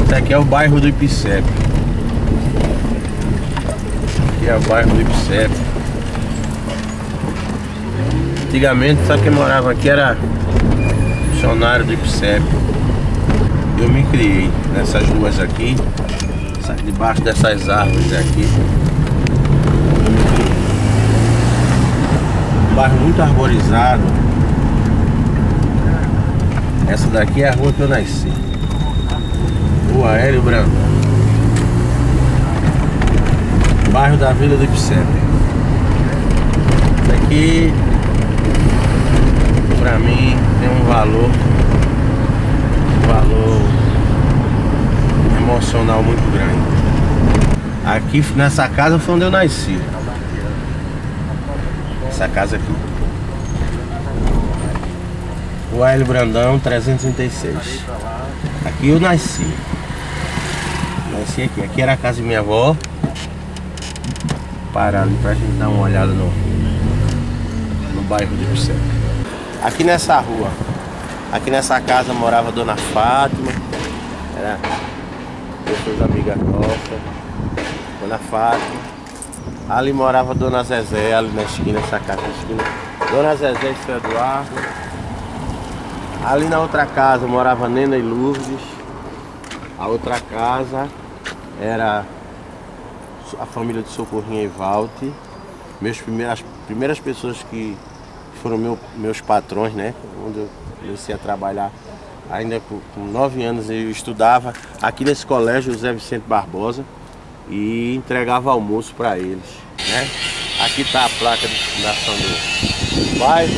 Esse aqui é o bairro do Ipicep. Aqui é o bairro do Ipicep. Antigamente só quem morava aqui era funcionário do Ipicep. Eu me criei nessas ruas aqui, debaixo dessas árvores aqui. Eu me criei. Um bairro muito arborizado. Essa daqui é a rua que eu nasci. Rua Hélio Brandão. Bairro da Vila do Ipicep. Isso aqui, pra mim, tem um valor emocional muito grande. Aqui nessa casa foi onde eu nasci. Essa casa aqui. Rua Hélio Brandão, 336. Aqui eu nasci. Nasci aqui. Aqui era a casa de minha avó. Parar ali pra gente dar uma olhada no bairro de Ipicep. Aqui nessa rua, aqui nessa casa morava a Dona Fátima. Era pessoas amigas nossas. Dona Fátima. Ali morava a Dona Zezé, ali na esquina, essa casa na esquina. Dona Zezé e seu Eduardo. Ali na outra casa morava Nena e Lourdes. A outra casa era a família de Socorrinha e Valte. As primeiras pessoas que foram meus patrões, né? Onde eu comecei a trabalhar. Ainda com 9 anos eu estudava aqui nesse colégio José Vicente Barbosa e entregava almoço para eles, né? Aqui está a placa de fundação do bairro.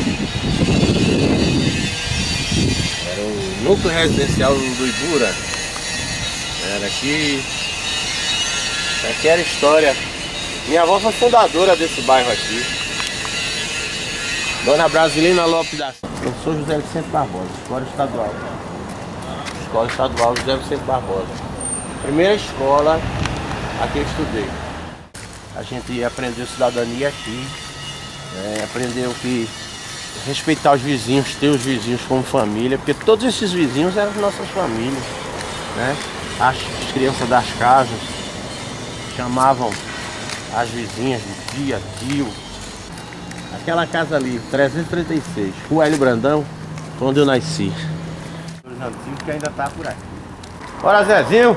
Era o núcleo residencial do Ibura. Era aqui. Isso aqui era história. Minha avó foi fundadora desse bairro aqui. Dona Brasilina Lopes da Silva. Eu sou José Vicente Barbosa, Escola Estadual. Escola Estadual José Vicente Barbosa. Primeira escola aqui eu estudei. A gente aprendeu cidadania aqui. Aprendeu que respeitar os vizinhos, ter os vizinhos como família, porque todos esses vizinhos eram nossas famílias, né? As crianças das casas chamavam as vizinhas de tia, tio. Aquela casa ali, 336, Rua Hélio Brandão, foi onde eu nasci. Os antigos que ainda tá por aqui. Bora, Zezinho!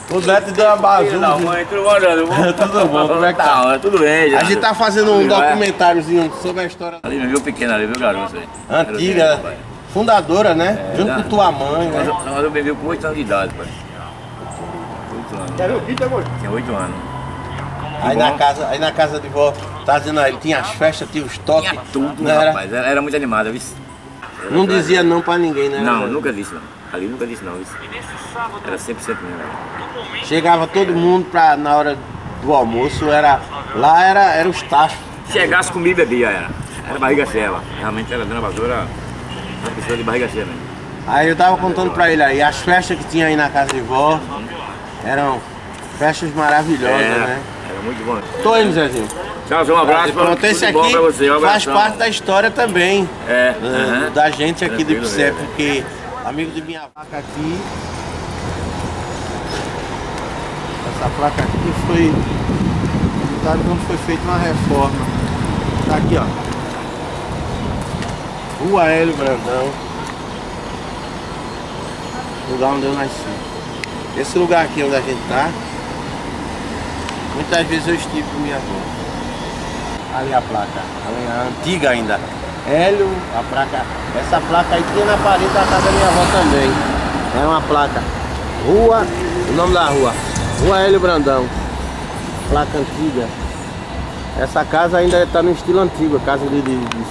O Neto deu uma bazuca. Não, mãe, tudo bom? Tudo bom, como é que tá? Tudo bem, já. A gente tá fazendo um documentáriozinho sobre a história Ali, viu pequena ali, viu, garoto? antiga, fundadora, né? Junto com tua mãe, né? Nós eu bebi com 8 anos de idade, pai. 8 anos. Quer ver o vídeo agora? Tinha 8 anos. Aí na casa de vó, tá dizendo aí, tinha as festas, tinha os toques. Tinha tudo, não era? rapaz. Era muito animado, viu? Não dizia não pra ninguém, né? Não, nunca disse, não. Ali nunca disse não, isso. Era 100% mesmo, velho. Chegava todo mundo na hora do almoço, lá era os tachos. Chegasse comigo, bebia, era barriga cheia, ela. Realmente era dona Vassoura, uma pessoa de barriga cheia mesmo. Aí eu tava contando pra ele aí, as festas que tinha aí na casa de vó eram festas maravilhosas, né? Era muito bom. Tô indo, Zezinho. Tchau, um abraço. Pronto, esse aqui pra você, faz parte da história também. Da gente aqui do Ipicep, porque amigo de minha vaca aqui. Essa placa aqui foi pintada quando foi feita uma reforma. Tá aqui, ó. Rua Hélio Brandão. Lugar onde eu nasci. Esse lugar aqui onde a gente tá, muitas vezes eu estive com minha avó. Ali a placa, ali a antiga ainda. Hélio, a placa. Essa placa aí tinha na parede da casa da minha avó também. É uma placa. Rua, o nome da rua. Rua Hélio Brandão. Placa antiga. Essa casa ainda está no estilo antigo, a casa de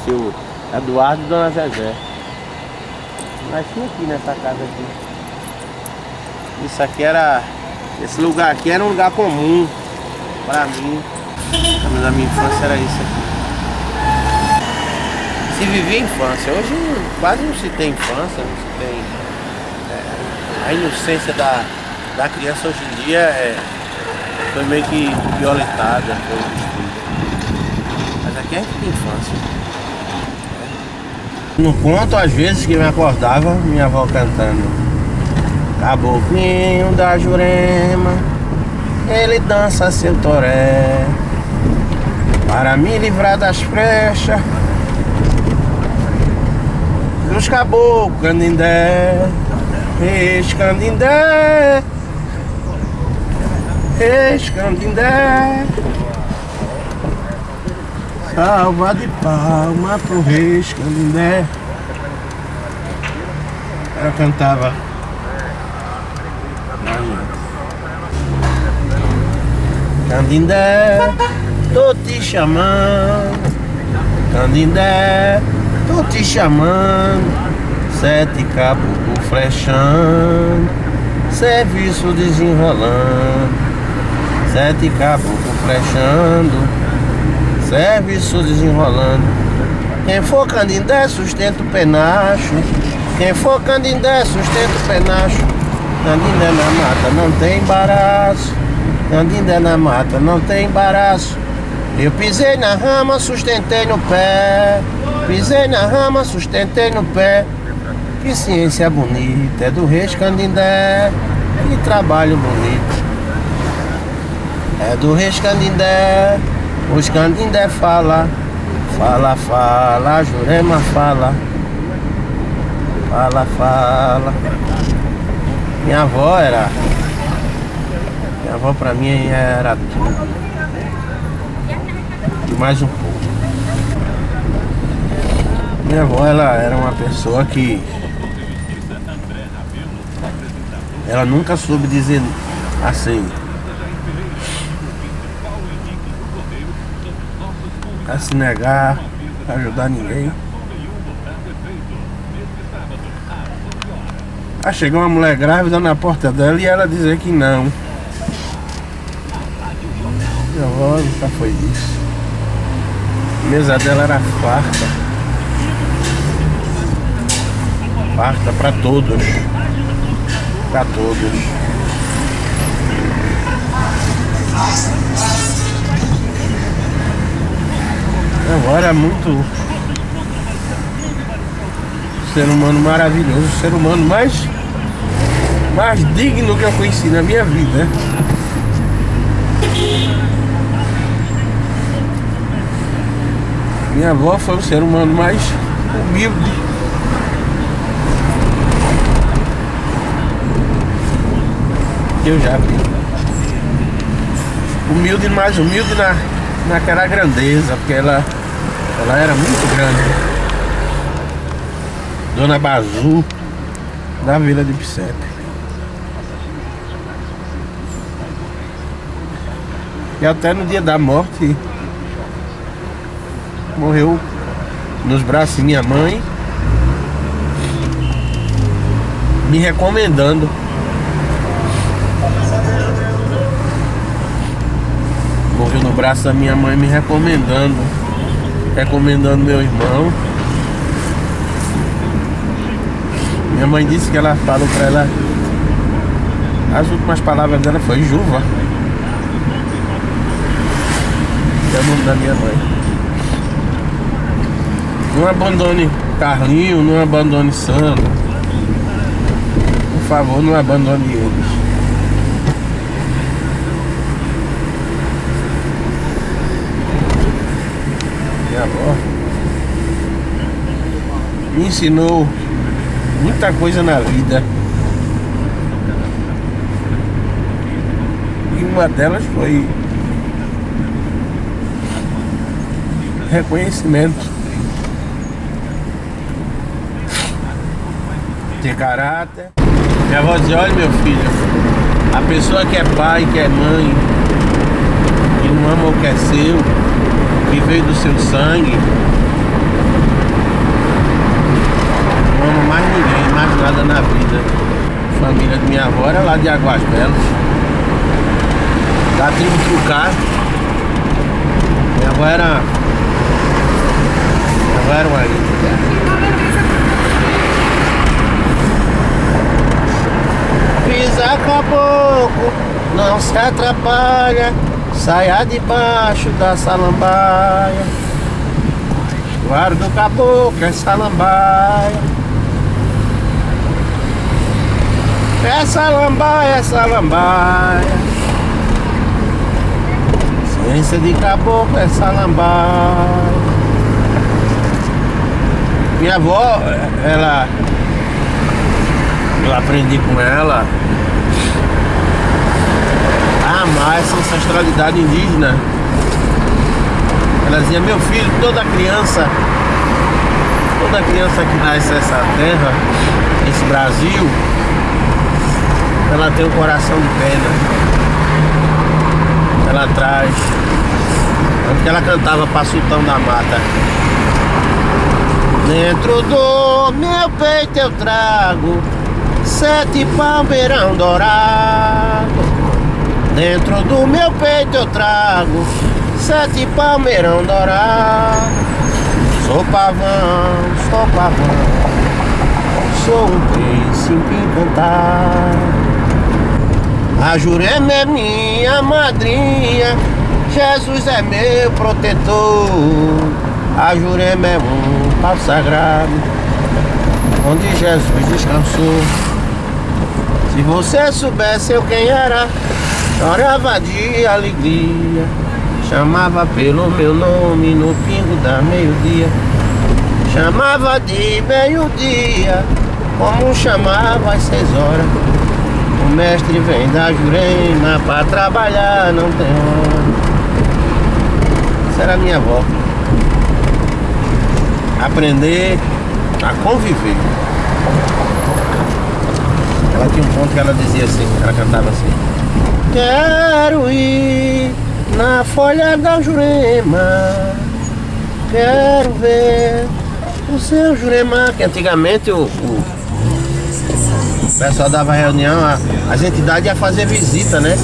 seu Eduardo e Dona Zezé. Nasci aqui nessa casa aqui. Isso aqui era. Esse lugar aqui era um lugar comum pra mim. Na minha infância era isso aqui. Se vivia infância. Hoje quase não se tem infância, não se tem a inocência da criança hoje em dia foi meio que violentada, foi destruída. Mas aqui é de infância. Não conto às vezes que me acordava minha avó cantando: Caboclinho da Jurema, ele dança seu toré, para me livrar das flechas dos caboclos Canindé, ex-Canindé, ex-Canindé. Salva de palma pro Reis Canindé. Ela cantava. Canindé, tô te chamando. Canindé, tô te chamando. 7 caboclos flechando, serviço desenrolando. 7 caboclos flechando, serviço desenrolando. Quem for Canindé sustenta o penacho. Quem for Canindé sustenta o penacho. Canindé na mata não tem embaraço. Canindé na mata não tem embaraço. Eu pisei na rama, sustentei no pé. Pisei na rama, sustentei no pé. Que ciência bonita é do Reis Canindé. Que trabalho bonito é do Reis Canindé. Os Canindé fala, fala, fala, Jurema fala, fala, fala. Minha avó pra mim era tudo e mais um pouco. Minha avó, ela era uma pessoa que ela nunca soube dizer assim, a se negar, a ajudar ninguém. Aí chegou uma mulher grávida na porta dela e ela dizer que não. Minha avó nunca foi isso. A mesa dela era farta. Farta pra todos. Pra todos. Agora é muito ser humano maravilhoso, o ser humano mais digno que eu conheci na minha vida. Minha avó foi o ser humano mais humilde que eu já vi. Humilde, mais humilde naquela grandeza, porque ela era muito grande. Dona Bazu, da Vila de Picepe. E até no dia da morte morreu nos braços de minha mãe, me recomendando. Morreu no braço da minha mãe me recomendando meu irmão. Minha mãe disse que ela falou pra ela, as últimas palavras dela foi Juva. É o nome da minha mãe. Não abandone Carlinho, não abandone Sandro. Por favor, não abandone eles. Minha avó me ensinou muita coisa na vida. E uma delas foi reconhecimento, ter caráter. Minha avó dizia: olha, meu filho, a pessoa que é pai, que é mãe, que não ama o que é seu, que veio do seu sangue, não ama mais ninguém, mais nada na vida. A família de minha avó era lá de Águas Belas, da tribo Trucá. Minha avó era uma índia. avisa caboclo, não se atrapalha, saia debaixo da salambaia. Guarda o caboclo, é salambaia. É salambaia, é salambaia. Ciência de caboclo é salambaia. Minha avó, eu aprendi com ela a amar essa ancestralidade indígena. Ela dizia: meu filho, toda criança que nasce nessa terra, nesse Brasil, ela tem um coração de pena. Ela traz. Tanto que ela cantava pra Sultão da Mata: dentro do meu peito eu trago 7 palmeirão dourado. Dentro do meu peito eu trago 7 palmeirão dourado. Sou pavão, sou um príncipe encantado. A Jurema é minha madrinha, Jesus é meu protetor. A Jurema é um pau sagrado, onde Jesus descansou. Se você soubesse eu quem era, chorava de alegria, chamava pelo meu nome no pingo da meio-dia. Chamava de meio-dia, como chamava às 6 horas. O mestre vem da Jurema pra trabalhar, não tem hora. Essa era a minha avó. Aprender a conviver. Ela tinha um ponto que ela dizia assim, ela cantava assim: quero ir na folha da Jurema, quero ver o seu Jurema. Que antigamente o pessoal dava reunião, as entidades iam fazer visita, né?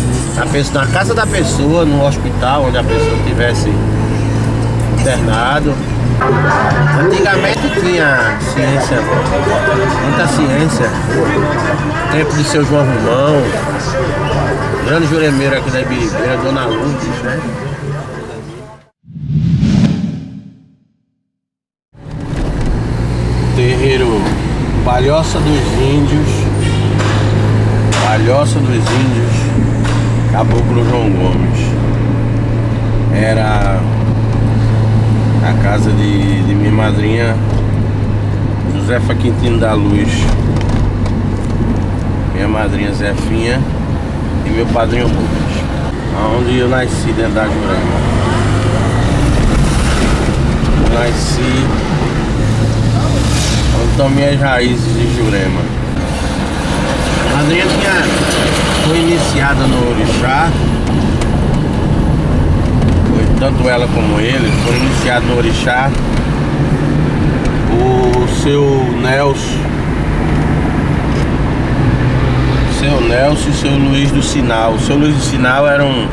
Na casa da pessoa, no hospital onde a pessoa estivesse internado. Antigamente tinha ciência, muita ciência. Tempo de seu João Romão, grande juremeiro aqui da Ibiribeira, Dona Lourdes, né? Terreiro Palhoça dos Índios, Caboclo João Gomes. Era a casa de minha madrinha Josefa Quintino da Luz, minha madrinha Zefinha e meu padrinho Rubens, onde eu nasci dentro da Jurema. Eu nasci onde estão minhas raízes de Jurema. A madrinha foi iniciada no Orixá. Tanto ela como ele foram iniciados no Orixá. O seu Nelson e o seu Luiz do Sinal. O seu Luiz do Sinal era um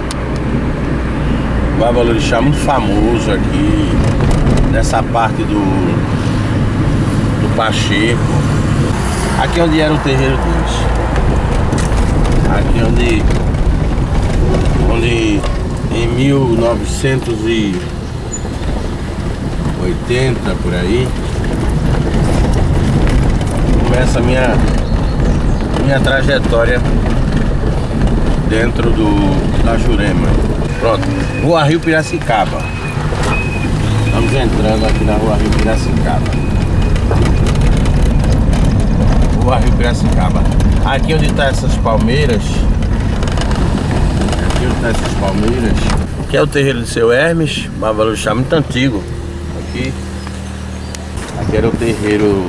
babalorixá muito famoso aqui nessa parte do Pacheco. Aqui onde era o terreiro deles. Aqui onde em 1980 por aí começa a minha trajetória dentro da Jurema. Pronto, Rua Rio Piracicaba. Estamos entrando aqui na Rua Rio Piracicaba. Rua Rio Piracicaba. Aqui onde está essas palmeiras, que é o terreiro do seu Hermes, babalorixá muito antigo. Aqui era o terreiro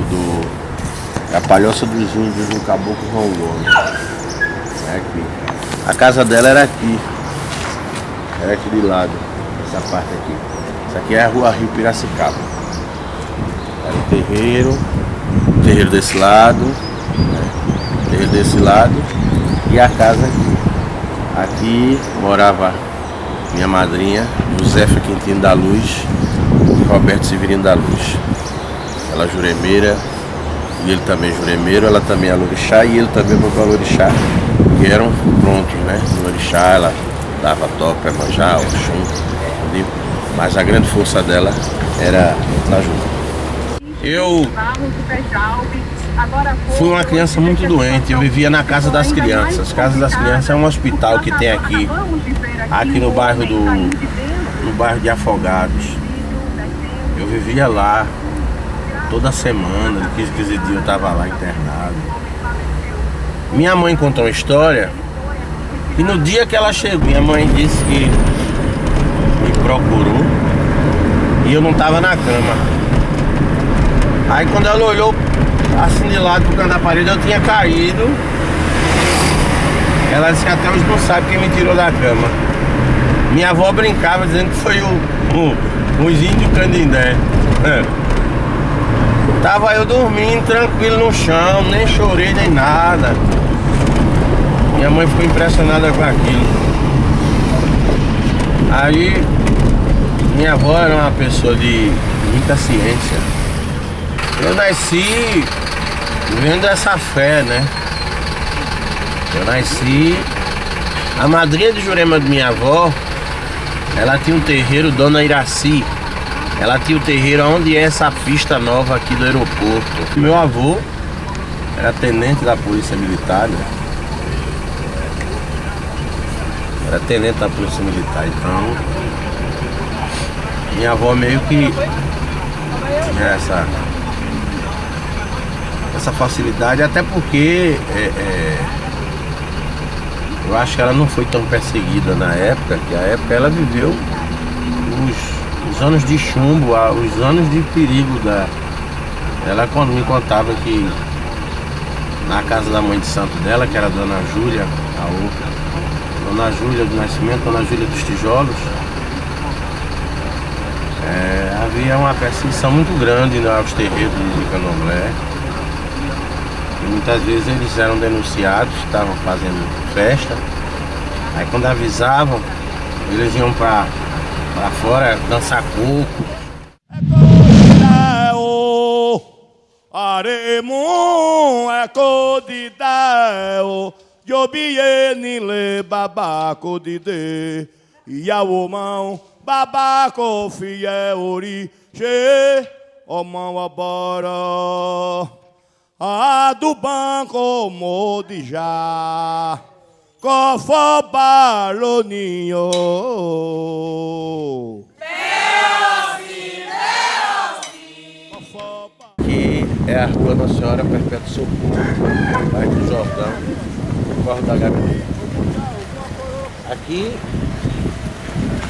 da Palhoça dos Índios, no Caboclo João Gomes. É aqui. A casa dela era aqui de lado, essa parte aqui. Isso aqui é a Rua Rio Piracicaba. Era o terreiro desse lado, e a casa aqui. Aqui morava minha madrinha, Josefa Quintino da Luz e Roberto Severino da Luz. Ela juremeira ele também juremeiro, ela também é orixá e ele também é orixá. E eram prontos, né? O orixá, ela dava toque, manjar, Oxum, entendeu? Mas a grande força dela era a ajuda. Eu fui uma criança muito doente, eu vivia na Casa das Crianças. Casa das Crianças é um hospital que tem aqui no bairro de Afogados. Eu vivia lá toda semana, de 15 dias eu estava lá internado. Minha mãe contou uma história e no dia que ela chegou, minha mãe disse que me procurou e eu não estava na cama. Aí quando ela olhou assim de lado pro canto da parede, eu tinha caído. Ela disse que até hoje não sabe quem me tirou da cama. Minha avó brincava dizendo que foi os índios Canindé. Tava eu dormindo tranquilo no chão, nem chorei nem nada. Minha mãe ficou impressionada com aquilo. Aí minha avó era uma pessoa de muita ciência. Eu nasci vendo essa fé, né? Eu nasci... A madrinha de Jurema de minha avó, ela tinha um terreiro, Dona Iraci. Ela tinha o terreiro onde é essa pista nova aqui do aeroporto. Meu avô era tenente da Polícia Militar, né? Era tenente da Polícia Militar, então... Minha avó meio que tinha essa facilidade, até porque eu acho que ela não foi tão perseguida na época, que a época ela viveu os anos de chumbo, os anos de perigo da... Ela quando me contava que na casa da mãe de santo dela, que era a Dona Júlia, Dona Júlia do Nascimento, Dona Júlia dos Tijolos, havia uma perseguição muito grande aos terreiros de Candomblé. E muitas vezes eles eram denunciados, estavam fazendo festa. Aí quando avisavam, eles iam pra fora dançar coco. Aremu é codideo, Yobiene le babaco de de, Yaomão, babaco fiel che, omão abora, a do banco modijá, cofó baloninho. Que é a Rua Nossa Senhora Perpétua Socorro, bairro do Jordão, Corre da Gabriela. Aqui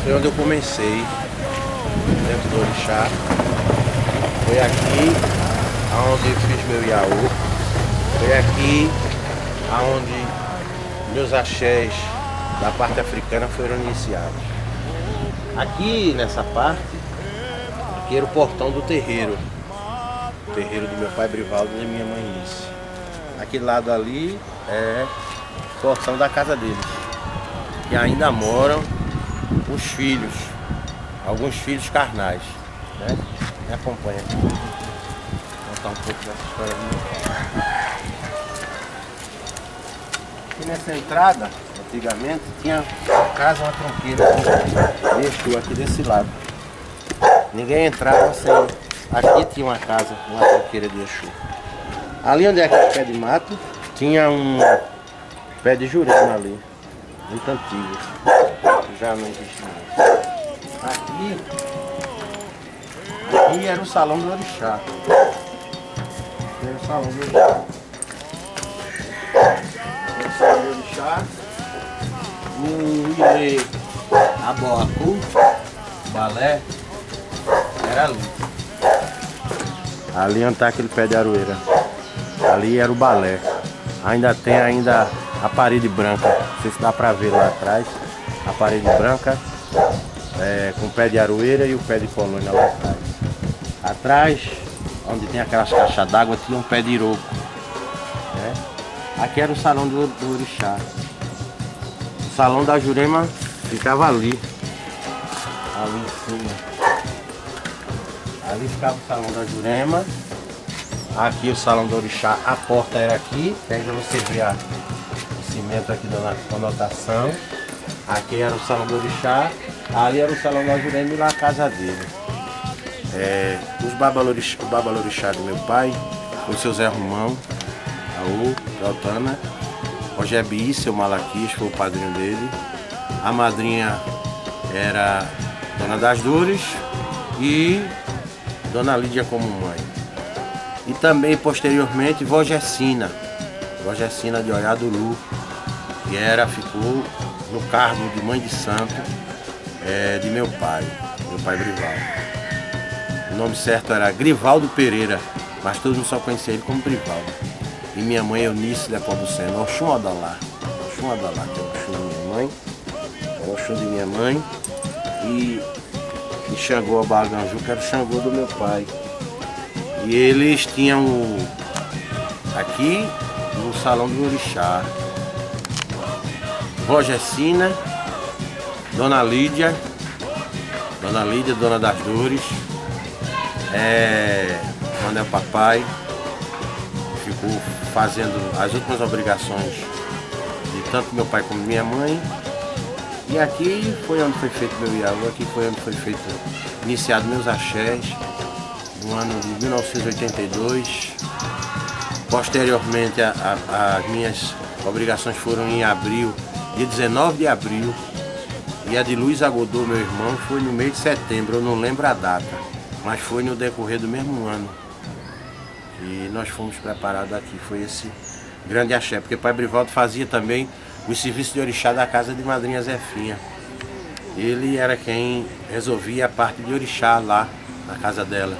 foi onde eu comecei, dentro do orixá. Foi aqui onde eu fiz meu iaô. Foi aqui onde meus axés da parte africana foram iniciados. Aqui nessa parte, aqui era o portão do terreiro. O terreiro do meu pai Brivaldo e da minha mãe Nice. Aquele lado ali é o portão da casa deles. E ainda moram os filhos, alguns filhos carnais, né? Me acompanha aqui. Vou contar um pouco dessa história do meu pai. Aqui nessa entrada, antigamente, tinha casa, uma tronqueira de Exu aqui desse lado. Ninguém entrava sem... Aqui tinha uma casa, uma tronqueira de Exu. Ali onde é aquele pé de mato, tinha um pé de Jurema ali, muito antigo. Já não existe mais. Aqui era o salão do orixá. Era o salão do orixá. Era o salão do orixá. O Ilê, a Boacu, o balé, era ali. Ali onde está aquele pé de aroeira. Ali era o balé. Ainda tem a parede branca. Não sei se dá pra ver lá atrás. A parede branca com o pé de aroeira e o pé de colônia lá atrás. Atrás, onde tem aquelas caixas d'água, tinha um pé de iroco. Né? Aqui era o salão do orixá. O salão da Jurema ficava ali. Ali em cima. Ali ficava o salão da Jurema. Aqui o salão do orixá, a porta era aqui, aí você vê o cimento aqui da conotação. Aqui era o salão do orixá, ali era o salão da Jurema e lá a casa dele. O babalorixá do meu pai foi o seu Zé Romão, Aú, Galtana, Rogebi, seu Malaquias, foi o padrinho dele. A madrinha era Dona das Dores e Dona Lídia como mãe. E também, posteriormente, Vó Gessina de Olhadulu, que ficou no cargo de mãe de santo de meu pai Grivaldo. O nome certo era Grivaldo Pereira, mas todo mundo só conhecia ele como Grivaldo. E minha mãe Eunice da Cobucena, Oxum Odalá, que é o Oxum da minha mãe, é o Oxum de minha mãe, e Xangô Abaganju, que era o Xangô do meu pai. E eles tinham aqui no salão do orixá, Vó Gessina, Dona Lídia, Dona das Dores, Manuel Papai, ficou fazendo as últimas obrigações de tanto meu pai como minha mãe. E aqui foi onde foi feito meu Iaú, aqui foi onde foi iniciado meus axés, no ano de 1982. Posteriormente, as minhas obrigações foram em abril, dia 19 de abril, e a de Luiz Agodô, meu irmão, foi no mês de setembro, eu não lembro a data, mas foi no decorrer do mesmo ano. E nós fomos preparados aqui, foi esse grande axé, porque o pai Brivaldo fazia também o serviço de orixá da casa de Madrinha Zefinha. Ele era quem resolvia a parte de orixá lá na casa dela.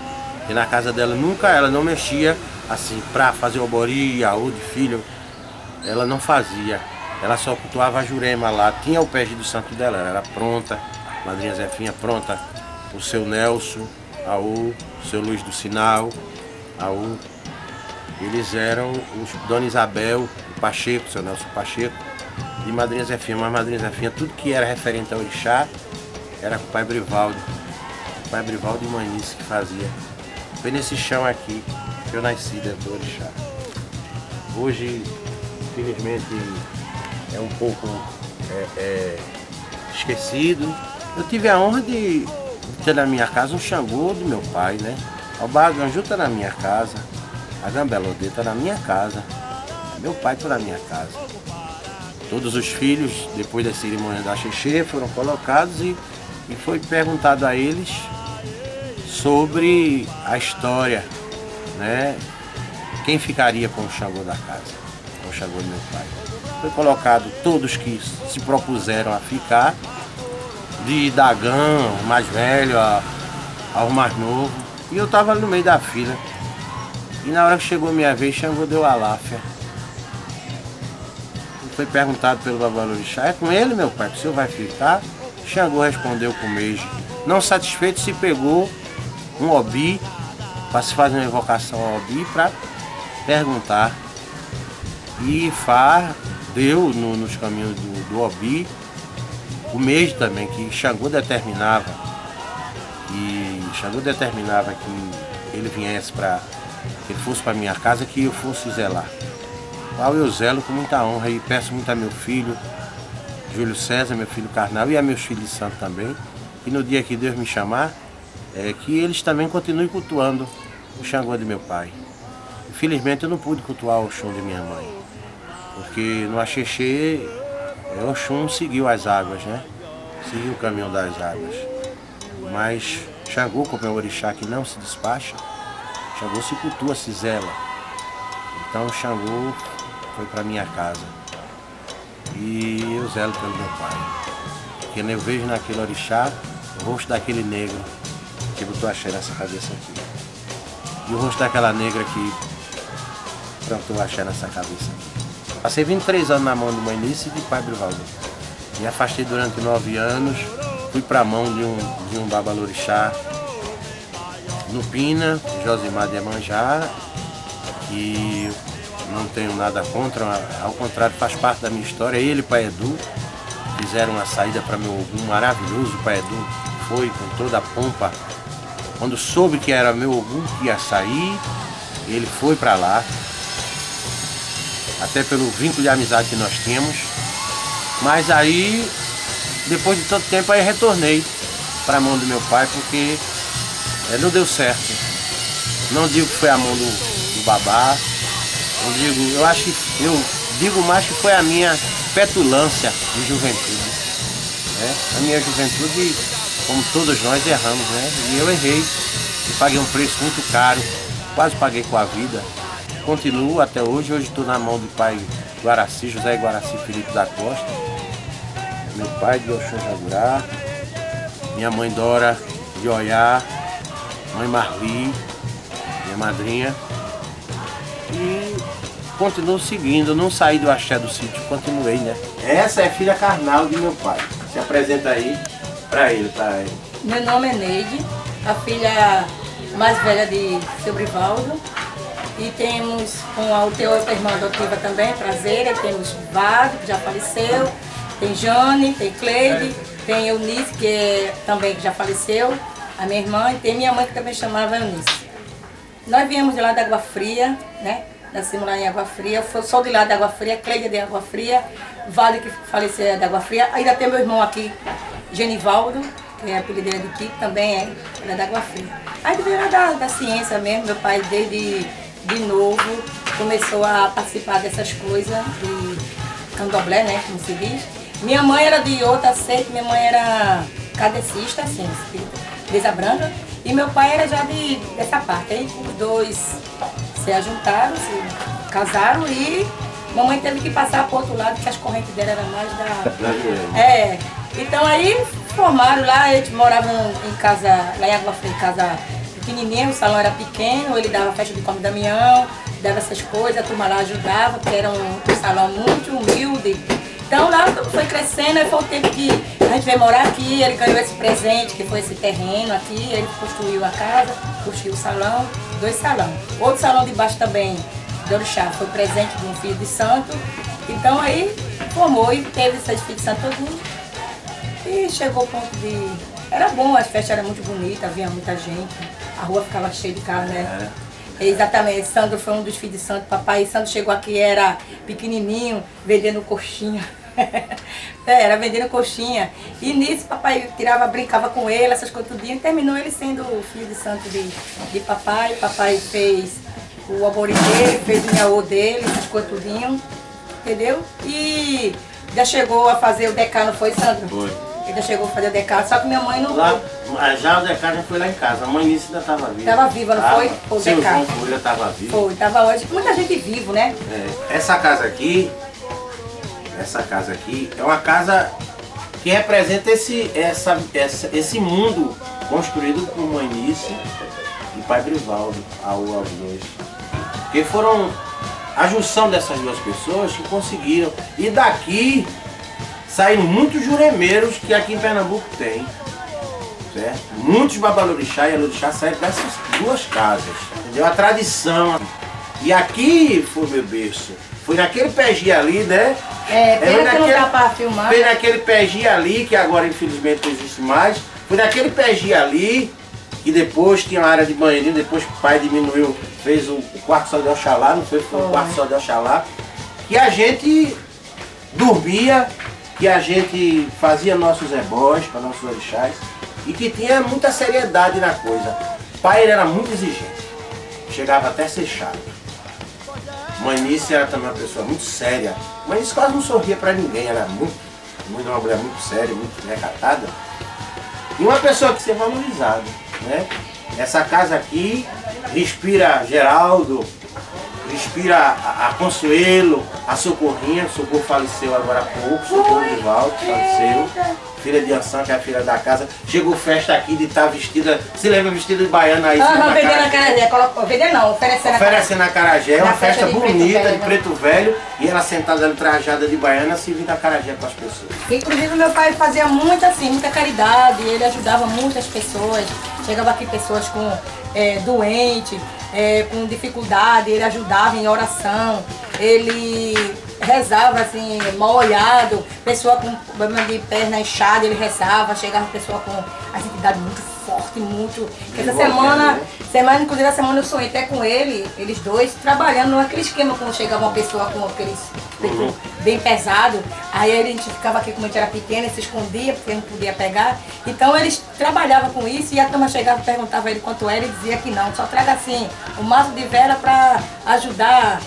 E na casa dela ela não mexia assim para fazer o bori, Iaú de filho. Ela não fazia. Ela só cultuava a Jurema lá. Tinha o pé do santo dela, ela era pronta. Madrinha Zefinha pronta. O seu Nelson, Aú, o seu Luiz do Sinal, Aú. Eles eram os Dona Isabel, o Pacheco, o seu Nelson Pacheco, e Madrinha Zefinha. Mas Madrinha Zefinha, tudo que era referente ao orixá, era com o pai Brivaldo. O pai Brivaldo e Manice que fazia. Foi nesse chão aqui que eu nasci dentro do orixá. Hoje, infelizmente, é um pouco esquecido. Eu tive a honra de ter na minha casa um Xangô do meu pai, né? O Baganju está na minha casa, a Gambelodê está na minha casa, meu pai está na minha casa. Todos os filhos, depois da cerimônia da Xexê, foram colocados e foi perguntado a eles sobre a história, né? Quem ficaria com o Xangô da casa, com o Xangô do meu pai. Foi colocado todos que se propuseram a ficar, de Dagão, o mais velho, ao mais novo. E eu estava no meio da fila. E na hora que chegou a minha vez, Xangô deu a láfia. Foi perguntado pelo babalorixá: é com ele, meu pai, que o senhor vai ficar? Xangô respondeu com meije. Não satisfeito, se pegou um obi, para se fazer uma evocação ao obi, para perguntar. E Fá deu nos caminhos do obi o meije também, que Xangô determinava. E Xangô determinava que ele viesse que ele fosse para minha casa, que eu fosse zelar. Qual eu zelo com muita honra e peço muito a meu filho Júlio César, meu filho carnal, e a meus filhos de santo também, e no dia que Deus me chamar, que eles também continuem cultuando o Xangô de meu pai. Infelizmente eu não pude cultuar o Oxum de minha mãe, porque no Axexê o Oxum seguiu as águas, né? Seguiu o caminho das águas. Mas Xangô, como é um orixá que não se despacha, Xangô se cultua, se zela. Então Xangô foi para minha casa. E eu zelo pelo meu pai. Porque eu vejo naquele orixá o rosto daquele negro que botou axé nessa cabeça aqui. E o rosto daquela negra que plantou axé nessa cabeça aqui. Passei 23 anos na mão de Manice e de pai Brivaldo. Me afastei durante 9 anos. Fui para a mão de um babalorixá no Pina, Josimar de Amanjá, que não tenho nada contra, ao contrário, faz parte da minha história. Ele e o pai Edu fizeram uma saída para meu Ogum maravilhoso. O pai Edu foi com toda a pompa. Quando soube que era meu Ogum que ia sair, Ele foi para lá, até pelo vínculo de amizade que nós tínhamos. Mas aí, depois de tanto tempo, aí retornei para a mão do meu pai, porque não deu certo. Não digo que foi a mão do babá, eu digo mais que foi a minha petulância de juventude. A minha juventude, como todos nós, erramos, né? E eu errei e paguei um preço muito caro, quase paguei com a vida. Continuo até hoje. Hoje estou na mão do pai Guaraci, José Guaraci Felipe da Costa, meu pai de Oxum Jagurá, minha mãe Dora de Oiá, mãe Marli, minha madrinha. E continuo seguindo, não saí do axé do sítio, continuei, né? Essa é a filha carnal de meu pai. Se apresenta aí para ele, tá? Meu nome é Neide, a filha mais velha de seu Brivaldo. E temos o teu irmã adotiva também, Prazer. Temos Vado, que já faleceu. Tem Jane, tem Cleide, tem Eunice, que já faleceu, a minha irmã. E tem minha mãe, que também chamava Eunice. Nós viemos de lá da Água Fria, né? Nascemos lá em Água Fria. Eu sou de lá da Água Fria, Cleide é de Água Fria, Vale, que faleceu, é da Água Fria. Ainda tem meu irmão aqui, Genivaldo, que é a apelideira de Kiko, também é da Água Fria. Aí veio lá da ciência mesmo. Meu pai, desde de novo, começou a participar dessas coisas de candomblé, né, como se diz. Minha mãe era de outra seita, minha mãe era kardecista, assim, Mesa Branca, e meu pai era já dessa parte. Aí os dois se ajuntaram, se casaram e mamãe teve que passar para o outro lado, porque as correntes dela eram mais da... Então aí formaram lá, a gente morava em casa, lá em Água Fria, em casa pequenininho, o salão era pequeno, ele dava festa de come Damião, dava essas coisas, a turma lá ajudava, porque era um salão muito humilde. Então lá foi crescendo, aí foi o tempo que a gente veio morar aqui, ele ganhou esse presente, que foi esse terreno aqui, ele construiu a casa, construiu o salão, 2 salões. Outro salão de baixo também, de Orixá, foi presente de um filho de santo. Então aí formou e teve esses filhos de santo todinho. E chegou ao ponto de... Era bom, as festas eram muito bonitas, havia muita gente, a rua ficava cheia de carro, né? Exatamente, Sandro foi um dos filhos de santo, papai. Sandro chegou aqui, era pequenininho, vendendo coxinha. Era vendendo coxinha. E nisso papai brincava com ele, essas coisas tudinho, e terminou ele sendo o filho de santo de papai. Papai fez o alborê dele, fez o miaô dele, essas coisas tudinho, entendeu? E já chegou a fazer o decano, foi, Sandro? Foi. Ele já chegou a fazer o decano, só que minha mãe não... Lá, já o decano já foi lá em casa, a mãe nisso ainda estava viva. Estava viva, não foi? O Seu decano. João Folha estava vivo. Foi, estava hoje. Muita gente vivo, né? Essa casa aqui é uma casa que representa esse mundo construído por Mãe Nice e Pai Brivaldo, aos dois. Porque foram a junção dessas duas pessoas que conseguiram. E daqui saíram muitos juremeiros que aqui em Pernambuco tem. Certo? Muitos babalorixá e alorixá saíram dessas duas casas. Entendeu? A tradição. E aqui foi meu berço. Foi naquele pezinho ali, né? Pena que não dá pra filmar. Foi naquele pezinho ali, que agora infelizmente não existe mais. Foi naquele pezinho ali, que depois tinha uma área de banheirinho, depois que o pai diminuiu, fez o quarto só de Oxalá, não foi? Foi o quarto só de Oxalá. Que a gente dormia, que a gente fazia nossos ebós para nossos orixás e que tinha muita seriedade na coisa. O pai ele era muito exigente, chegava até a ser chato. Mãe Nice era também uma pessoa muito séria. Mãe Nice quase não sorria para ninguém, era uma mulher muito séria, muito recatada. E uma pessoa que ser valorizada, né? Essa casa aqui respira Geraldo, respira a Consuelo, a Socorrinha. Socorro faleceu agora há pouco, Socorro Vivaldo faleceu. Filha de Ansan, que é a filha da casa. Chegou festa aqui de estar vestida, se lembra, vestida de baiana aí. Vendendo a acarajé, vendendo não, oferecendo a acarajé, uma festa bonita, de preto velho, e ela sentada ali, trajada de baiana, servindo a acarajé para as pessoas. Inclusive meu pai fazia muita caridade, ele ajudava muitas pessoas. Chegava aqui pessoas com doente, com dificuldade, ele ajudava em oração, ele rezava assim, mal olhado, pessoa com problema de perna inchada, ele rezava, chegava pessoa com as entidades muito fortes, curte muito. Essa semana, inclusive a semana eu sonhei até com eles dois, trabalhando naquele esquema quando chegava uma pessoa com aqueles peito bem pesado. Aí a gente ficava aqui, como a gente era pequena, se escondia, porque não podia pegar. Então eles trabalhavam com isso e a turma chegava e perguntava a ele quanto era e dizia que não, só traga assim, um maço de vela para ajudar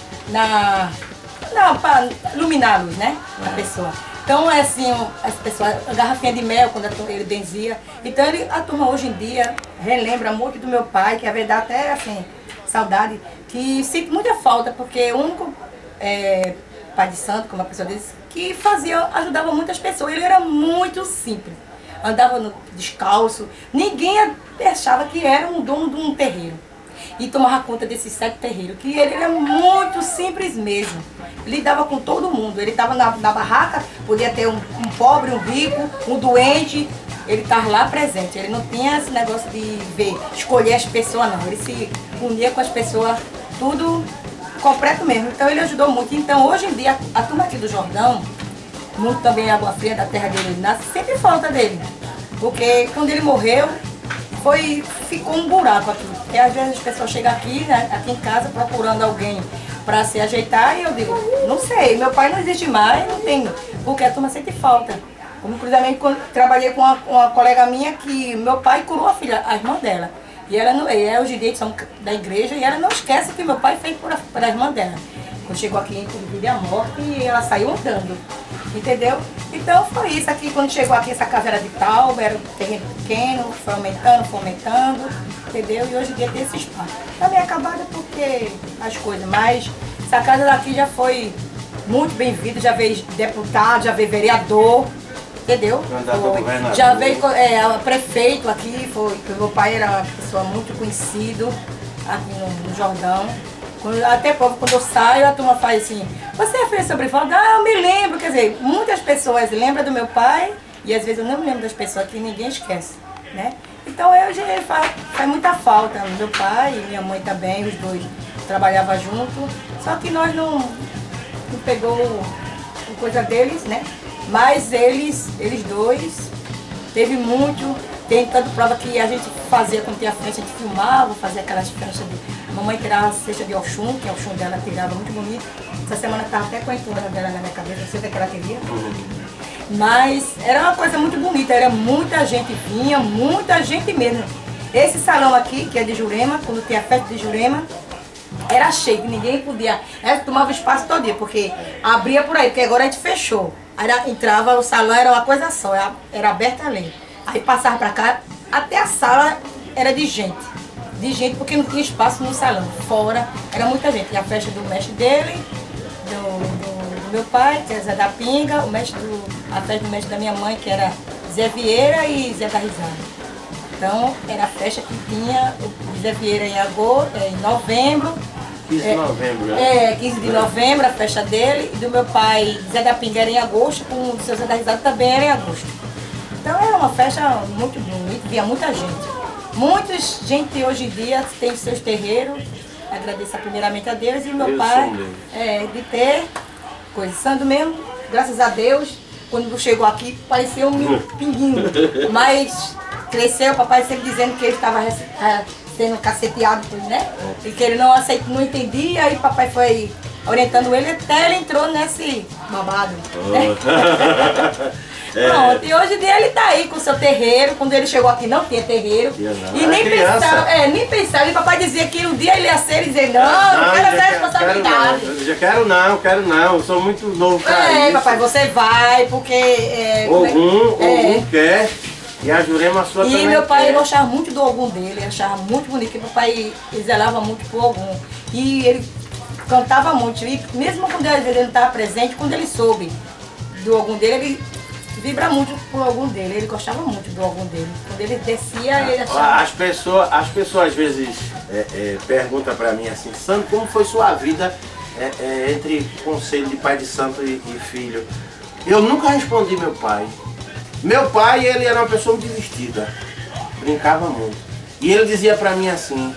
para iluminar a luz, né? A pessoa. Então é assim, as pessoas, a garrafinha de mel, quando ele benzia. Então a turma hoje em dia relembra muito do meu pai, que é verdade até assim, saudade, que sinto muita falta, porque o único pai de santo, como a pessoa disse, que ajudava muitas pessoas. Ele era muito simples, andava descalço, ninguém achava que era um dono de um terreiro. E tomava conta desses 7 terreiros, que ele era muito simples mesmo. Ele lidava com todo mundo. Ele estava na barraca, podia ter um pobre, um rico, um doente. Ele estava lá presente. Ele não tinha esse negócio de escolher as pessoas, não. Ele se unia com as pessoas, tudo completo mesmo. Então ele ajudou muito. Então hoje em dia, a turma aqui do Jordão, muito também Água Fria da terra dele, sempre falta dele. Porque quando ele morreu, ficou um buraco aqui. Porque às vezes as pessoas chegam aqui, né, aqui em casa, procurando alguém para se ajeitar e eu digo, não sei, meu pai não existe mais, não tenho, porque a turma sente falta. Como, inclusive, quando trabalhei com uma colega minha que meu pai curou a irmã dela. E ela hoje em dia são da igreja e ela não esquece que meu pai fez por a irmã dela. Quando chegou aqui, inclusive, a morte e ela saiu andando. Entendeu? Então foi isso aqui, quando chegou aqui essa casa era de tauba, era um terreno pequeno, foi aumentando, entendeu? E hoje em dia tem esse espaço. Tá meio acabada porque as coisas, mas essa casa daqui já foi muito bem-vinda, já veio deputado, já veio vereador, entendeu? Já veio prefeito aqui, meu pai era uma pessoa muito conhecido aqui no Jordão. Até quando eu saio, a turma faz assim, você é filho sobre Valdo? Ah, eu me lembro, quer dizer, muitas pessoas lembram do meu pai e às vezes eu não me lembro das pessoas que ninguém esquece, né? Então hoje faz muita falta, meu pai e minha mãe também, os dois trabalhavam junto, só que nós não pegou coisa deles, né? Mas eles dois, teve muito, tem tanta prova que a gente fazia quando tinha frente, a gente filmava, fazia aquelas festas de... A mamãe tirava a cesta de Oxum, que a Oxum dela tirava muito bonito. Essa semana estava até com a entoura dela na minha cabeça, não sei o que ela queria. Mas era uma coisa muito bonita, era muita gente vinha, muita gente mesmo. Esse salão aqui, que é de Jurema, quando tinha a festa de Jurema, era cheio, ninguém podia. Ela tomava espaço todo dia, porque abria por aí, porque agora a gente fechou. Aí entrava, o salão era uma coisa só, era aberto ali. Aí passava para cá, até a sala era de gente, porque não tinha espaço no salão. Fora era muita gente. E a festa do mestre dele, do meu pai, que é Zé da Pinga, a festa do mestre da minha mãe, que era Zé Vieira e Zé da Risada. Então era a festa que tinha o Zé Vieira em novembro. 15 de novembro, né? 15 de novembro, a festa dele. E do meu pai, Zé da Pinga, era em agosto, com o seu Zé da Risada também era em agosto. Então era uma festa muito bonita, via muita gente. Muita gente hoje em dia tem seus terreiros, agradeço primeiramente a Deus e meu pai de ter coisa. Sando mesmo, graças a Deus, quando chegou aqui parecia um pinguinho, mas cresceu, o papai sempre dizendo que ele estava sendo caceteado, né? E que ele não entendia, aí o papai foi orientando ele até ele entrou nesse babado. Né? Pronto, e hoje em dia ele tá aí com o seu terreiro. Quando ele chegou aqui não tinha terreiro. E nem pensava. E papai dizia que um dia ele ia ser e dizer, não quero essa responsabilidade. Quero não, sou muito novo pra isso. Papai, você vai, porque... Ogum quer. E a Jurema sua também. E meu pai gostava muito do Ogum dele, ele achava muito bonito, porque meu pai zelava muito pro Ogum. E ele cantava muito. E mesmo quando ele não estava presente, quando ele soube do Ogum dele, ele vibra muito pro Ogum dele, ele gostava muito do Ogum dele. Quando ele descia, ele achava... As pessoas às vezes perguntam pra mim assim, Sandro, como foi sua vida entre conselho de pai de santo e filho? Eu nunca respondi meu pai. Meu pai, ele era uma pessoa muito divertida, brincava muito. E ele dizia pra mim assim,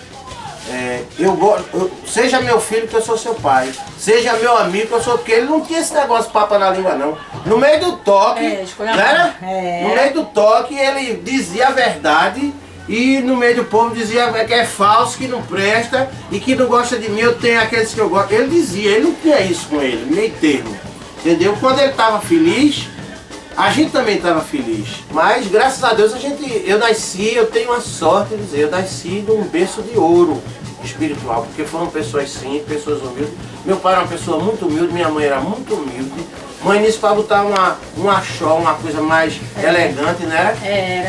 seja meu filho que eu sou seu pai, seja meu amigo que eu sou, porque ele não tinha esse negócio de papa na língua não. No meio do toque, né? No meio do toque ele dizia a verdade E no meio do povo dizia que é falso, que não presta e que não gosta de mim, eu tenho aqueles que eu gosto. Ele dizia, ele não tinha isso com ele, meio termo. Entendeu? Quando ele estava feliz, a gente também estava feliz. Mas graças a Deus eu nasci, eu tenho uma sorte de dizer, eu nasci num berço de ouro espiritual, porque foram pessoas simples, pessoas humildes. Meu pai era uma pessoa muito humilde, minha mãe era muito humilde. Mãe nisso para botar um axó, uma coisa mais elegante, né?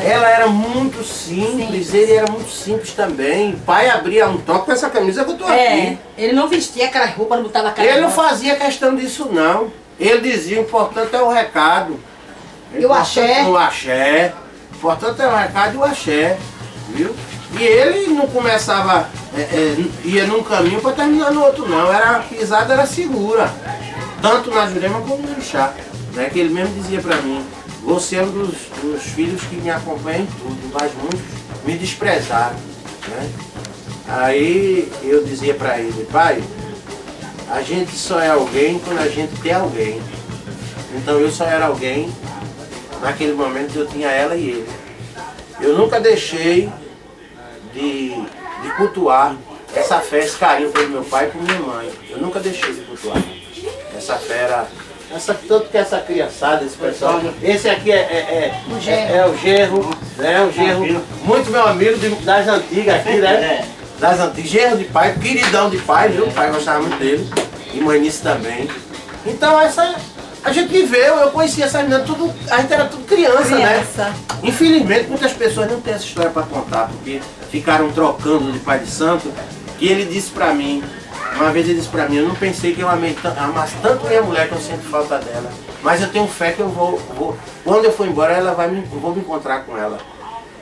Ela era muito simples, ele era muito simples também. Pai abria um toque com essa camisa que eu tô aqui. Ele não vestia aquela roupa, não botava cara. Ele não fazia questão disso não. Ele dizia, o importante é o recado. E o axé? O axé. O importante é o recado e o axé, viu? E ele não começava, ia num caminho para terminar no outro não. A pisada era segura. Tanto na Jurema como no Orixá, né? Que ele mesmo dizia para mim, você é um dos filhos que me acompanham em tudo, mas muitos me desprezaram, né? Aí eu dizia para ele, pai, a gente só é alguém quando a gente tem alguém. Então eu só era alguém naquele momento que eu tinha ela e ele. Eu nunca deixei de cultuar essa fé, esse carinho pelo meu pai e por minha mãe. Eu nunca deixei de cultuar. Essa fera, tanto que essa criançada, esse pessoal, esse aqui é o genro, né? O genro, muito meu amigo das antigas aqui, né? Das antigas, genro de pai, queridão de pai, viu? O pai gostava muito dele, e Manice também. Então a gente viveu, eu conhecia essa menina, a gente era tudo criança, né? Infelizmente muitas pessoas não têm essa história para contar, porque ficaram trocando de pai de santo, que ele disse para mim, uma vez ele disse pra mim, eu não pensei que eu amasse tanto minha mulher que eu sinto falta dela. Mas eu tenho fé que eu vou quando eu for embora, eu vou me encontrar com ela.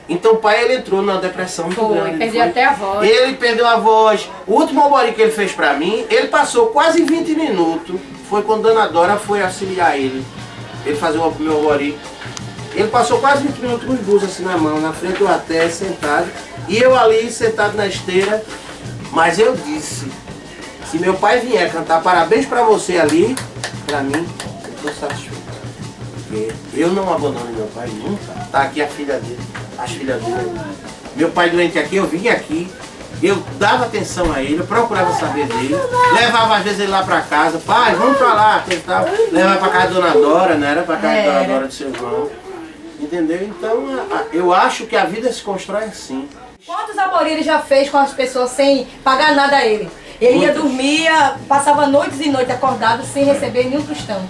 Então o pai, ele entrou numa depressão muito grande. Perdeu até a voz. Ele perdeu a voz. O último albori que ele fez pra mim, ele passou quase 20 minutos. Foi quando Dona Dora foi auxiliar ele. Ele fazia o meu albori. Ele passou quase 20 minutos com os bus assim na mão, na frente do até, sentado. E eu ali, sentado na esteira. Mas eu disse, se meu pai vier cantar parabéns pra você ali, pra mim, eu estou satisfeito. Porque eu não abandono meu pai nunca. Tá aqui a filha dele, as filhas dele. Meu pai doente aqui, eu vim aqui, eu dava atenção a ele, eu procurava saber dele, levava às vezes ele lá pra casa, pai, vamos pra lá, tal. Levava pra casa da Dona Dora, não era pra casa da Dona Dora do seu irmão. Entendeu? Então, eu acho que a vida se constrói assim. Quantos aboris ele já fez com as pessoas sem pagar nada a ele? Ele ia dormir, passava noites e noites acordado sem receber nenhum tostão.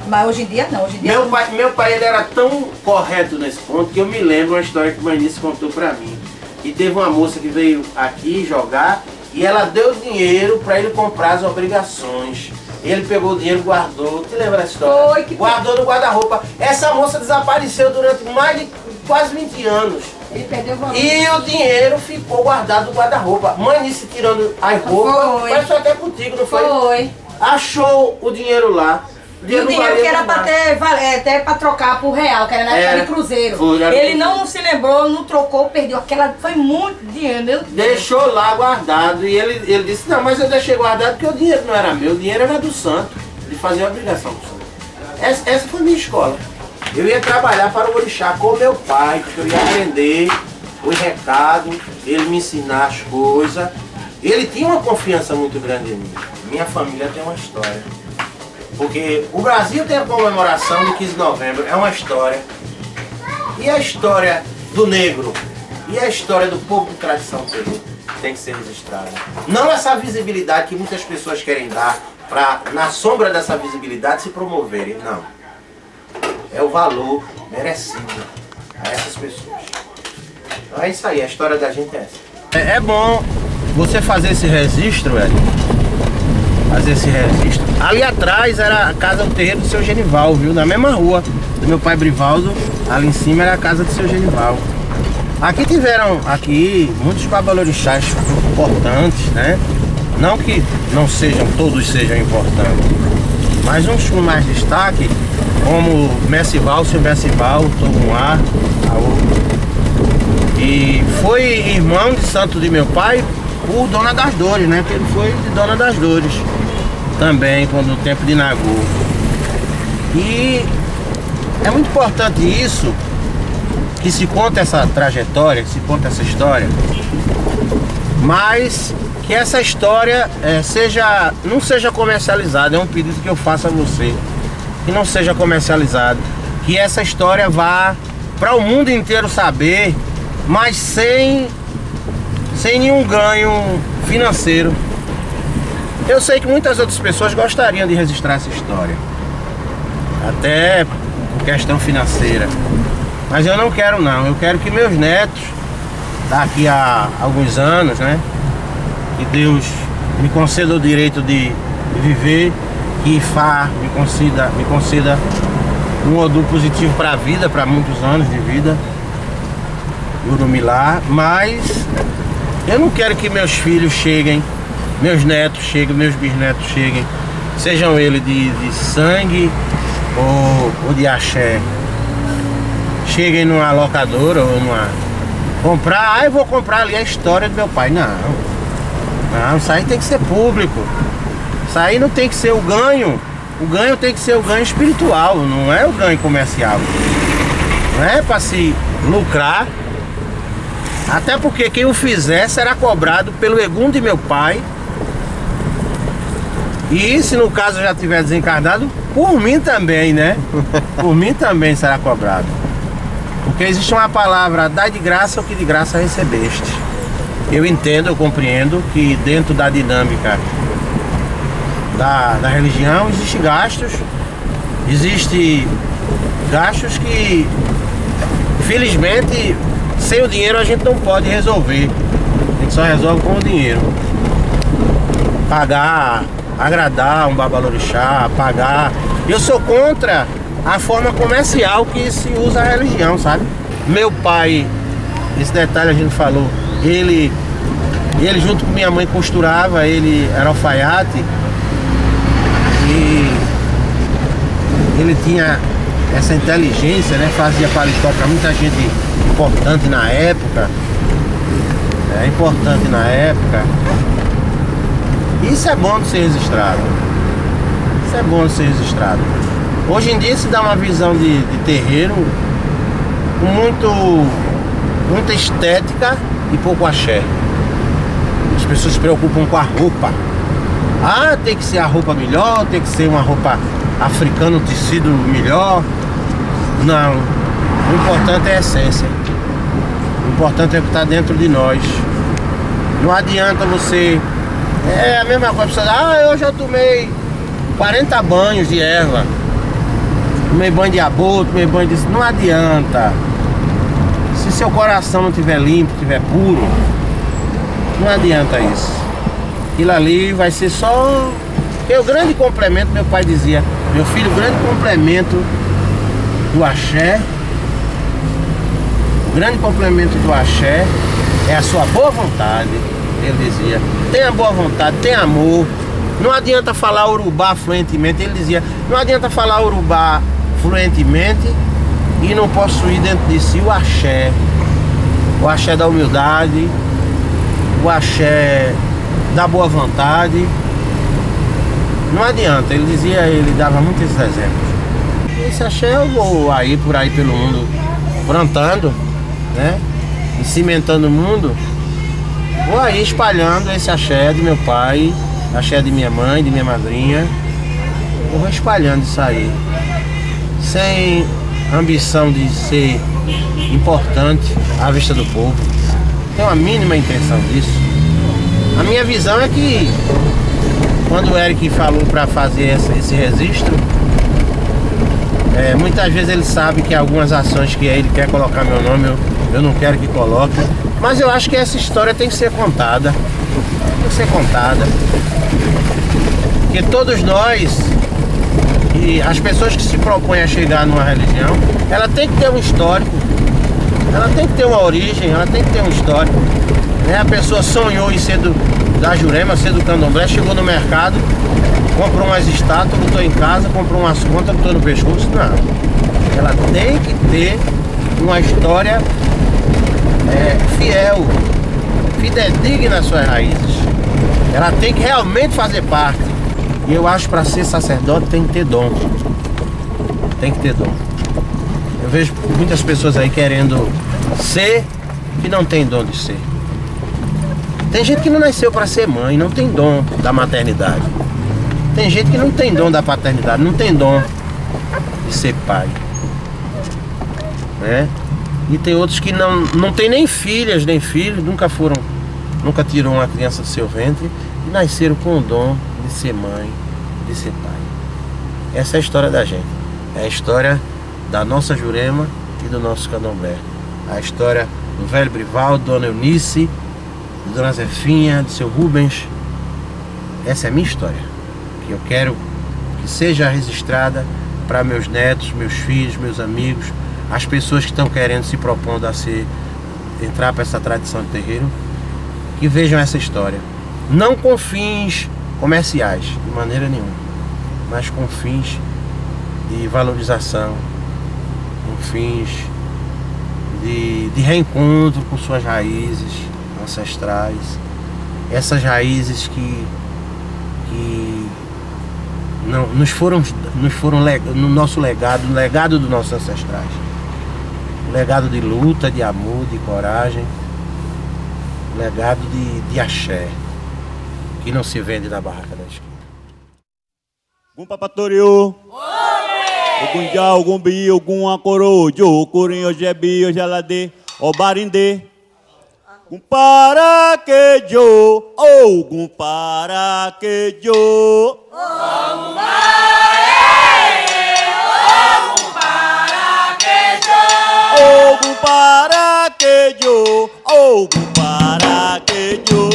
Mas hoje em dia não, hoje em dia... Meu pai ele era tão correto nesse ponto que eu me lembro uma história que o Manice contou pra mim. E teve uma moça que veio aqui jogar e ela deu dinheiro pra ele comprar as obrigações. Ele pegou o dinheiro, guardou, te lembra dessa história? Foi, que... Guardou no guarda-roupa. Essa moça desapareceu durante mais de quase 20 anos. Ele perdeu o valor. E o dinheiro ficou guardado no guarda-roupa. Manice tirando as roupas, mas foi até contigo, não foi? Foi. Achou o dinheiro lá. E o dinheiro que era para até para trocar por real, que era na época de cruzeiro. Ele não se lembrou, não trocou, perdeu. Aquela foi muito dinheiro, meu Deus. Deixou lá guardado. E ele disse, não, mas eu deixei guardado porque o dinheiro não era meu, o dinheiro era do santo. De fazer a obrigação do santo. Essa foi a minha escola. Eu ia trabalhar para o orixá com meu pai, porque eu ia aprender os recados, ele me ensinar as coisas. Ele tinha uma confiança muito grande em mim. Minha família tem uma história. Porque o Brasil tem a comemoração de 15 de novembro, é uma história. E a história do negro, e a história do povo de tradição tem que ser registrada. Não essa visibilidade que muitas pessoas querem dar, para na sombra dessa visibilidade se promoverem, não. É o valor merecido a essas pessoas. Então é isso aí, a história da gente é essa. É bom você fazer esse registro, velho. Fazer esse registro. Ali atrás era a casa, o terreiro do seu Genival, viu? Na mesma rua do meu pai Brivaldo, ali em cima era a casa do seu Genival. Aqui tiveram muitos babalorixás importantes, né? Não que não sejam, todos sejam importantes, mas uns com mais destaque, como Messival, seu Messival, Togumá, e foi irmão de santo de meu pai por Dona das Dores, né? Que ele foi de Dona das Dores também, quando o tempo de Nagô. E é muito importante isso, que se conta essa trajetória, que se conta essa história, mas que essa história não seja comercializada. É um pedido que eu faço a você, que não seja comercializado, que essa história vá para o mundo inteiro saber, mas sem nenhum ganho financeiro. Eu sei que muitas outras pessoas gostariam de registrar essa história, até por questão financeira, mas eu não quero não. Eu quero que meus netos, daqui a alguns anos, né, que Deus me conceda o direito de viver, que Ifá me conceda um odor positivo para a vida, para muitos anos de vida, Urumilá. Mas eu não quero que meus filhos cheguem, meus netos cheguem, meus bisnetos cheguem, sejam eles de sangue ou de axé, cheguem numa locadora ou numa... comprar, eu vou comprar ali a história do meu pai. Não, isso aí tem que ser público. Isso aí não tem que ser o ganho. O ganho tem que ser o ganho espiritual, não é o ganho comercial. Não é para se lucrar. Até porque quem o fizer será cobrado pelo egum de meu pai. E se no caso eu já tiver desencarnado, por mim também, né? Por mim também será cobrado. Porque existe uma palavra: dai de graça o que de graça recebeste. Eu entendo, eu compreendo que dentro da dinâmica da religião existem gastos que, felizmente, sem o dinheiro a gente não pode resolver. A gente só resolve com o dinheiro. Pagar, agradar um babalorixá, pagar. Eu sou contra a forma comercial que se usa a religião, sabe? Meu pai, esse detalhe a gente falou, ele junto com minha mãe costurava, ele era alfaiate e ele tinha essa inteligência, né? Fazia paletó para muita gente importante na época. Importante na época. Isso é bom de ser registrado. Isso é bom de ser registrado. Hoje em dia se dá uma visão de terreiro com muita estética e pouco axé. As pessoas se preocupam com a roupa. Ah, tem que ser a roupa melhor, tem que ser uma roupa africana, um tecido melhor. Não. O importante é a essência. O importante é o que está dentro de nós. Não adianta você... É a mesma coisa. Hoje eu tomei 40 banhos de erva. Tomei banho de aborto, tomei banho de... Não adianta. Se seu coração não estiver limpo, estiver puro, não adianta isso. Aquilo ali vai ser só... Porque o grande complemento, meu pai dizia, meu filho, o grande complemento do axé, o grande complemento do axé é a sua boa vontade. Ele dizia, tenha boa vontade, tenha amor. Não adianta falar urubá fluentemente. Ele dizia, não adianta falar urubá fluentemente e não possuir dentro de si o axé. O axé da humildade, o axé da boa vontade. Não adianta, ele dizia, ele dava muitos exemplos. Esse axé eu vou aí por aí pelo mundo plantando, né? E cimentando o mundo. Vou aí espalhando esse axé de meu pai, axé de minha mãe, de minha madrinha. Eu vou espalhando isso aí, sem ambição de ser importante à vista do povo. Tenho a mínima intenção disso. A minha visão é que quando o Eric falou para fazer esse registro, muitas vezes ele sabe que algumas ações que ele quer colocar meu nome, eu não quero que coloque. Mas eu acho que essa história tem que ser contada. Tem que ser contada. Porque todos nós, e as pessoas que se propõem a chegar numa religião, ela tem que ter um histórico. Ela tem que ter uma origem, ela tem que ter um histórico. A pessoa sonhou em ser da Jurema, ser do Candomblé, chegou no mercado, comprou umas estátuas, botou em casa, comprou umas contas, botou no pescoço. Não. Ela tem que ter uma história fiel, fidedigna às suas raízes. Ela tem que realmente fazer parte. E eu acho que para ser sacerdote tem que ter dom. Tem que ter dom. Eu vejo muitas pessoas aí querendo ser que não tem dom de ser. Tem gente que não nasceu para ser mãe, não tem dom da maternidade. Tem gente que não tem dom da paternidade, não tem dom de ser pai, né? E tem outros que não tem nem filhas, nem filhos, nunca tirou uma criança do seu ventre e nasceram com o dom de ser mãe, de ser pai. Essa é a história da gente. É a história da nossa Jurema e do nosso Candomblé. A história do velho Brivaldo, Dona Eunice, de Dona Zefinha, do seu Rubens. Essa é a minha história, que eu quero que seja registrada para meus netos, meus filhos, meus amigos, as pessoas que estão querendo, se propondo a entrar para essa tradição de terreiro, que vejam essa história. Não com fins comerciais, de maneira nenhuma, mas com fins de valorização, com fins de reencontro com suas raízes ancestrais, essas raízes que nos foram no nosso legado, no legado dos nossos ancestrais, legado de luta, de amor, de coragem, legado de axé, que não se vende na barraca da esquina. Gumpa Patoriô, Ogum Já, Ogum Bi, Ogum Acorô, Jo, Curim, Ojebi, Ojalade, Obarindê. Gum para que jo, Ogum para que jo. Ogum para que jo, Ogum para que jo.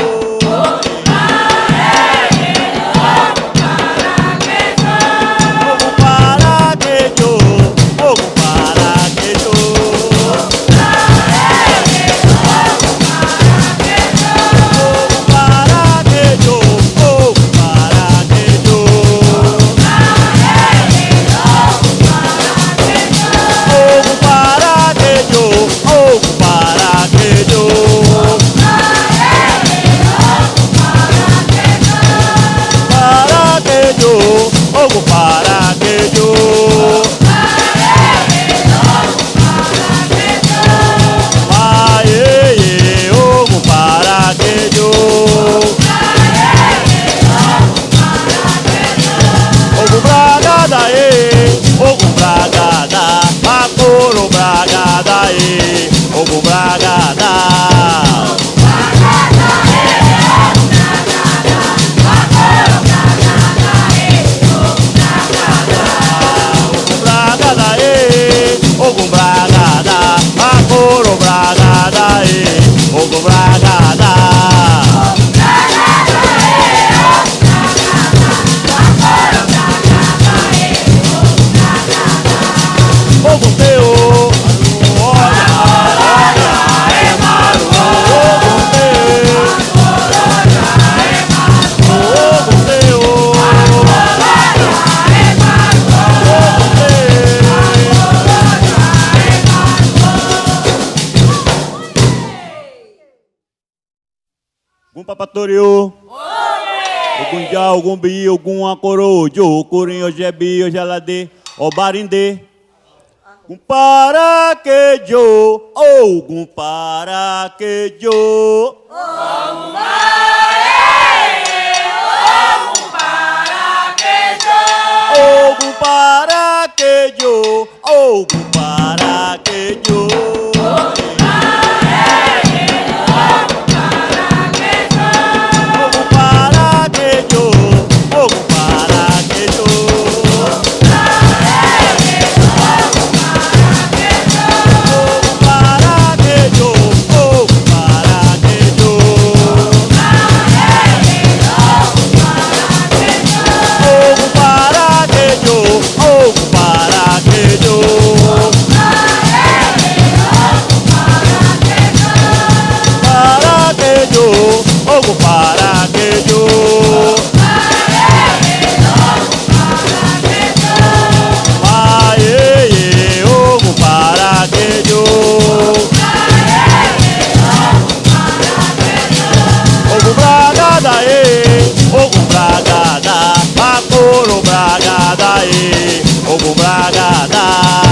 Gumpa Patoriô, Ogum Já, Ogum Bi, Ogum Acorô, Jo, Curim, Ojebi, Ojalade, Obarindê. Gum para que jo, Ogum para que jo. Ogum para que jo, Ogum para que jo. Ogum Bragada,